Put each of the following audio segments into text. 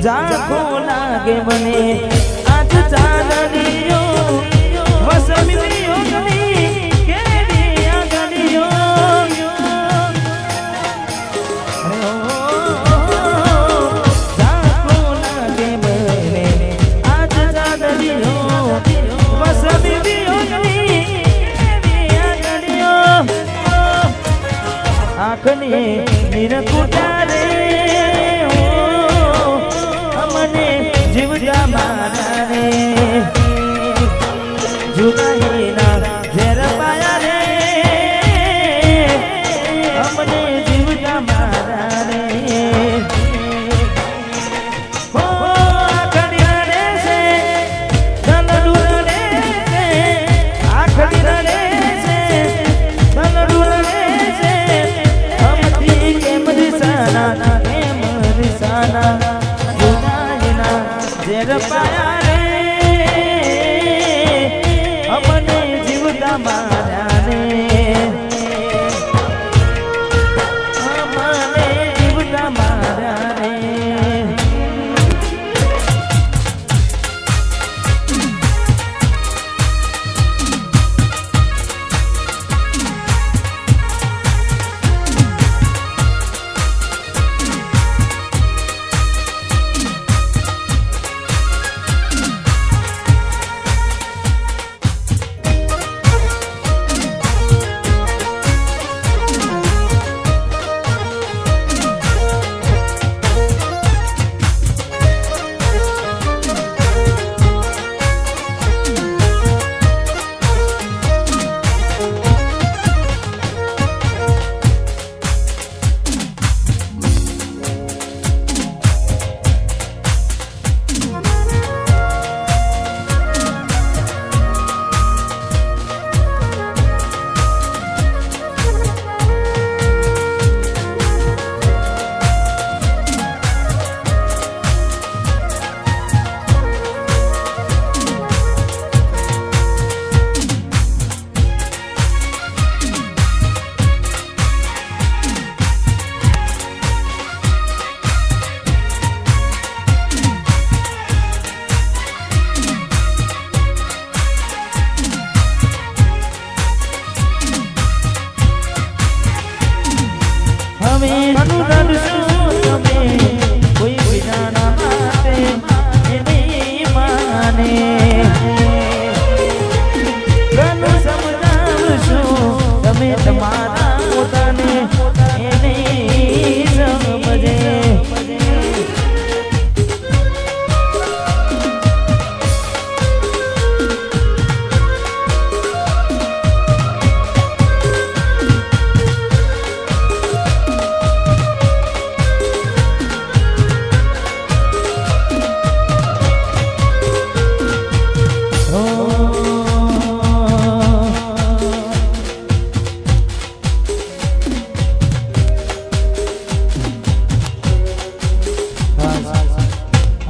જાખો લાગે મને આજ ચાંદનીઓ વસમિયો ગની કેડી આગળીઓ જાખો લાગે મને આજ ચાંદનીઓ વસમિયો ગની કેડી આગળીઓ આંખને નિરકુટા રે જીવજા મારા રે જુદાઈના ઝેર પાયા રે અમને જીવજા મારા રે હો આખડી રે છે દલડુર રે છે આખડી રે છે દલડુર રે છે અમથી કેમ દિસાના ઝેર પાયા રે અમને જીવતા માર્યા રે અમને જીવતા માર્યા રે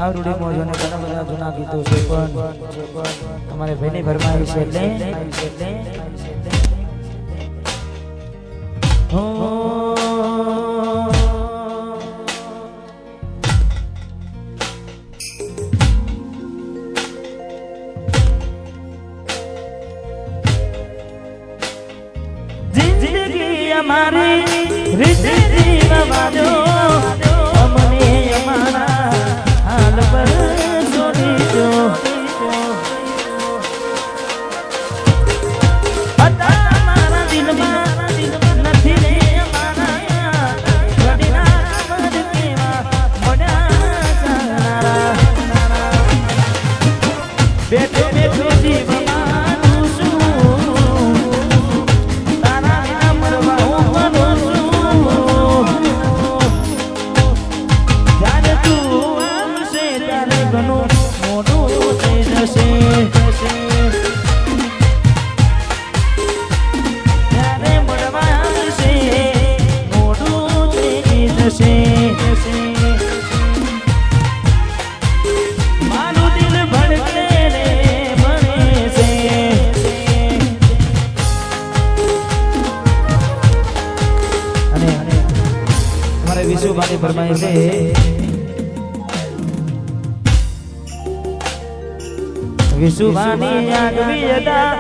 આવડી મોજોને ઘણા બધા જૂના ગીતો છે પણ તમારે ભાઈની ફરમાઈશ એટલે જિંદગી અમારી રીતે જીવવાનો અમને અમારા હાલ પર છોડી દો મારા દિલમાં નથી રે અમારા ઘડીના મર કેવા મોડા ચાલનારા બેઠો બેઠો જીવવાનું છું તારા વિના મરવા હું મરું છું જ્યારે તું આવશે ત્યારે ઘણું મોટું થઈ જશે ત્યારે મળવા આવશે મોટું થઈ જશે મારું દિલ ભડકે રે ભણે છે અને અમારે વિશુભાઈ ફરમાય છે વિશુભાની આગવી હતા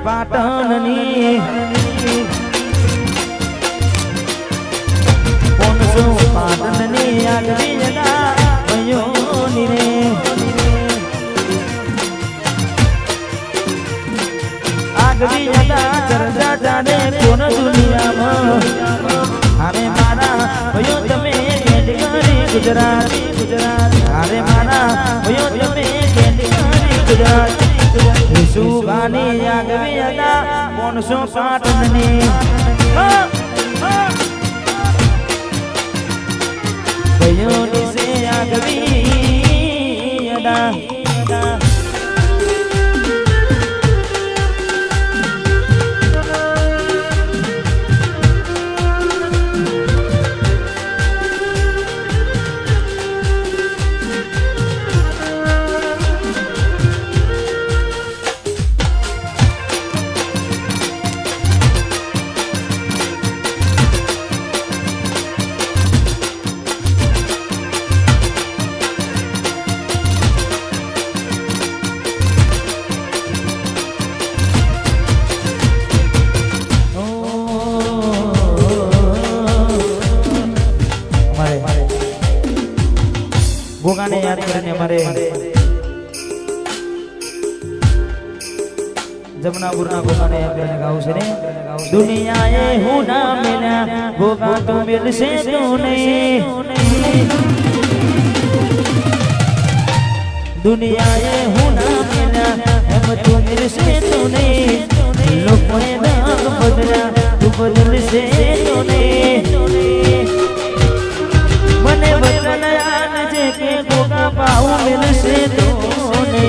પાટણની 500 પાટણની આગવી હતા ભયોની રે આગવી હતા ચર્ચા ચાલે કોણ દુનિયામાં અરે મારા ભયો તમે કેન્ડી ગુજરાત અરે મારા ભયો તમે કેન્ડી ગુજરાત વિશુભાની આગવી હતા 500 પાટણની ભયોની સે આગવી હતા ભોગાને યાદ કરીને અમારે જમનાપુરના ભોગાને યાદ કરીને ગાવું છે ને દુનિયાએ હું ના મેલ્યા ભોગા તો મિલશે તુને દુનિયાએ હું ના મેલ્યા એમ તો મિલશે તુને લોકોએ નામ બદલ્યા તું બદલશે તુને મને બદલાયા જે કે ભોગા પાઉ મિલશે તોને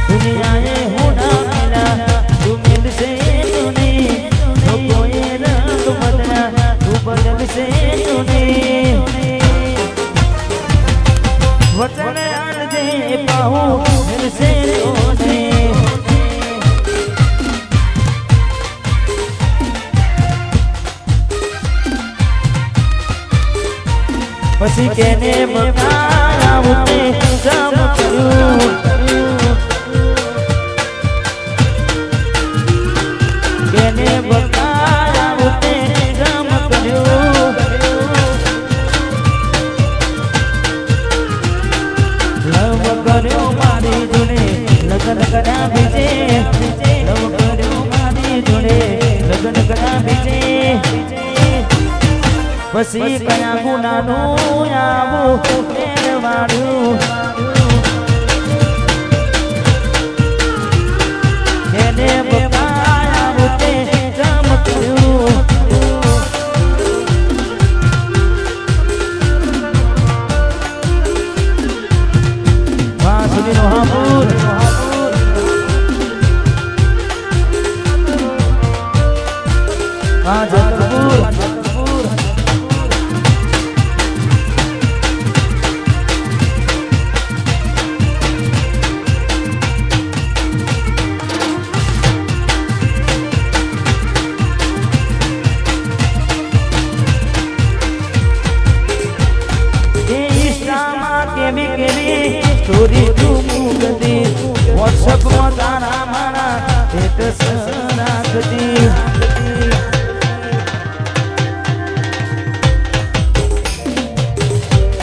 દુનિયાએ હું ના મિલા તું મિલશે તોને લોકોએ રંગ બદલા તું બદલશે તોને વચન આલજે પાઉ મિલશે તોને પછી કેને બતાવું તે જામ કર્યું કેને બતાવું તે જામ કર્યું લવ કર્યો મારી જોડે લગ્ન કર્યા બીજે લવ કર્યો મારી જોડે લગ્ન કર્યા બીજે પછી કયા ગુનાનું આવું ફેરવાડ્યું એને બતાવું તે ચમક્યું વાસુદીનો હાપુર જગપુર સ્ટોરી તું મૂકતી વોટ્સઅપમાં તારા મારા સ્ટેટસ રાખતી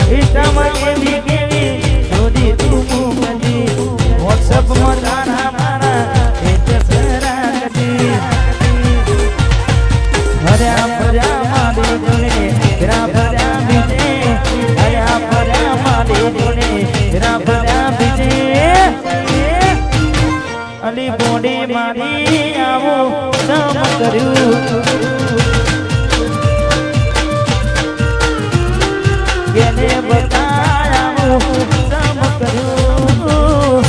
ઇન્સ્ટામાં કેવી સ્ટોરી તું મૂકતી વોટ્સઅપમાં તારા મારા સ્ટેટસ રાખતી હર્યા ફર્યા મારી જોડે ફેરા ફર્યા બીજે હર્યા ફર્યા મારી જોડે અલી બોડી મારી આવું સમ કર્યું કેને બતાવું સમ કર્યું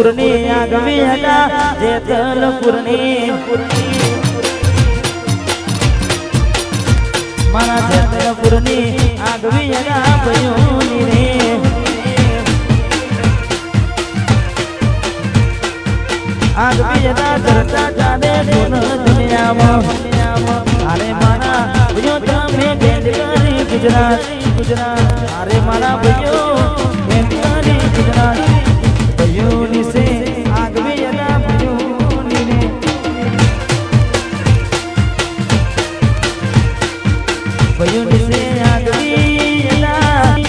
જેતલપુરની આગવી હતા જેતલપુરની મારા જેતલપુરની આગવી હતા ભયોની રે આગવી હતા ધરતા ચાલે દુનિયામાં અરે મારા ભયો તમે બેંડ કરી ગુજરાત અરે મારા ભયો બેંડ કરી ગુજરાત ભયોની સે આગવી હતા ભયોની રે ભયોની સે આગવી હતા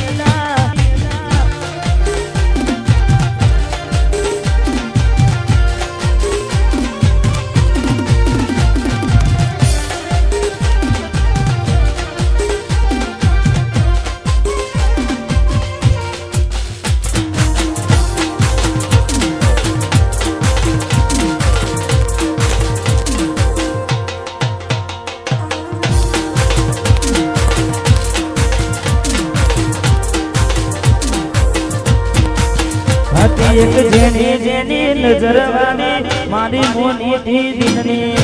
એક જેની જેની નજર વાળી મારી મોની દીદની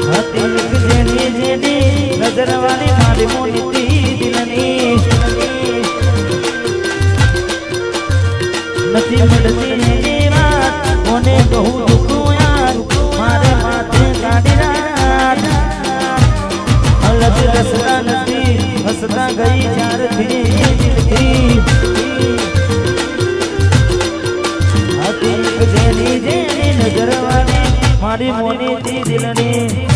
હતી એક જેની જેની નજર વાળી મારી મોની દીદની નથી મળતી એની વાત કોને કહું દુખું યાર મારે માથે કાઢી રાત અલગ રસતા નથી હસતા ગઈ ચારથી જેની જેની નજર વાળી મારી મોની દિલની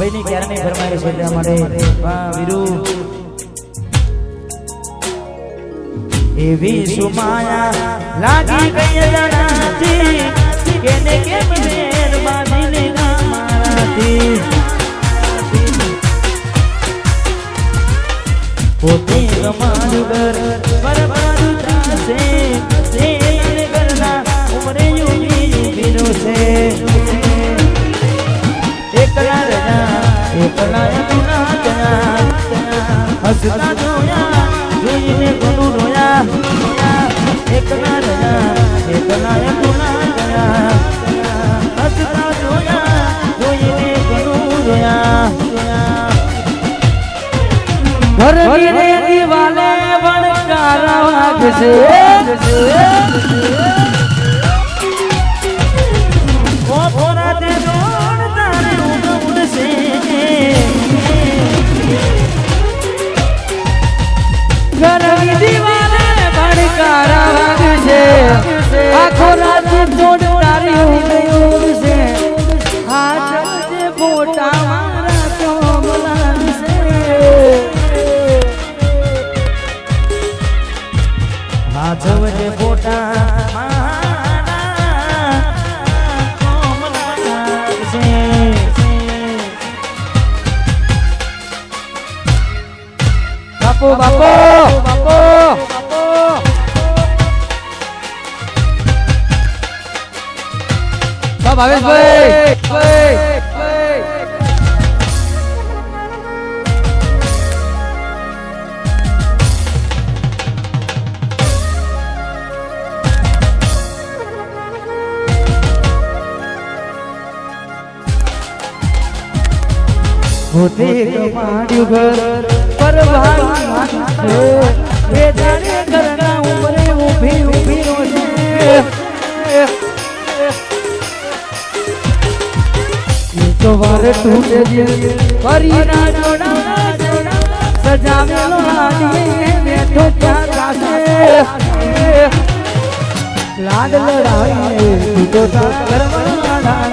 ભાઈની ક્યારની ફરમાઈશ છે એટલા માટે વાહ વીરુ એવી સુમાયા લાગી ગઈ જણાતી કેને કેમ મેર બાંધીને મારાથી પોતે ગમાડું ઘર બરબાદું થાશે તે ઘરના ઉમરે યુવી વીરો છે એકલા તુના જયા હસતા જોયા જોઈને ઘણું રોયા એકલા તુના જયા હસતા જોયા જોઈને ઘણું રોયા ઘરની રે દિવાલે વણકારા વાગશે ઓ ભોરા તે ઘરની દિવાલે ભડકારા વાગશે આખો રાત જોડ તારી ઉડશે હાથ જે ફોટા મારા તો બોલાવશે હાથ જે ફોટા મારા તો બોલાવશે બાપો બાપો બાપો ભાવેશભાઈ પોતે કમાડ્યું ઘર પર ભાઈ છે એ જાણે ઘરના ઉમરે ઊભી ઊભી નો છે તો વારે તૂટે જે કરી ના જોડા સજાવેલો આદિ બેઠો ત્યાં કાશે લાડ લડાઈ તૂટો તા કરવાના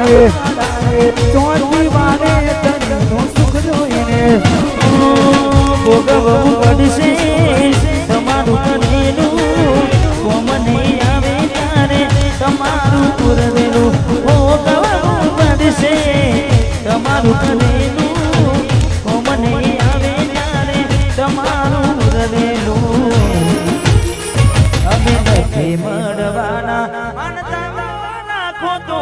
ચોથી વારે તનનો સુખ જોઈને ભોગવવું પડશે તમારું કરેલું કોમ નહીં આવે ત્યારે તમારું કરેલું ભોગવવું પડશે તમારું કરેલું કોમ નહીં આવે ત્યારે તમારું કરેલું અમે નથી મળવાના માનતા નાખો તો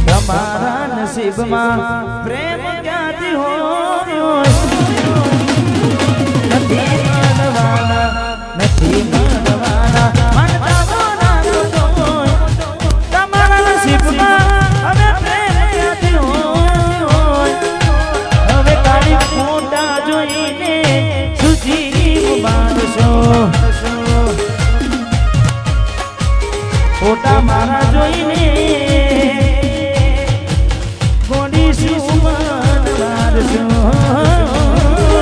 તમારા નસીબમાં પ્રેમ ક્યાંથી હોય નથી મળવાના માનતા નાખો તો તમારા નસીબમાં હવે પ્રેમ ક્યાંથી હોય હવે કાળી ફોટા જોઈને સુજી બાંધશો ફોટા મારા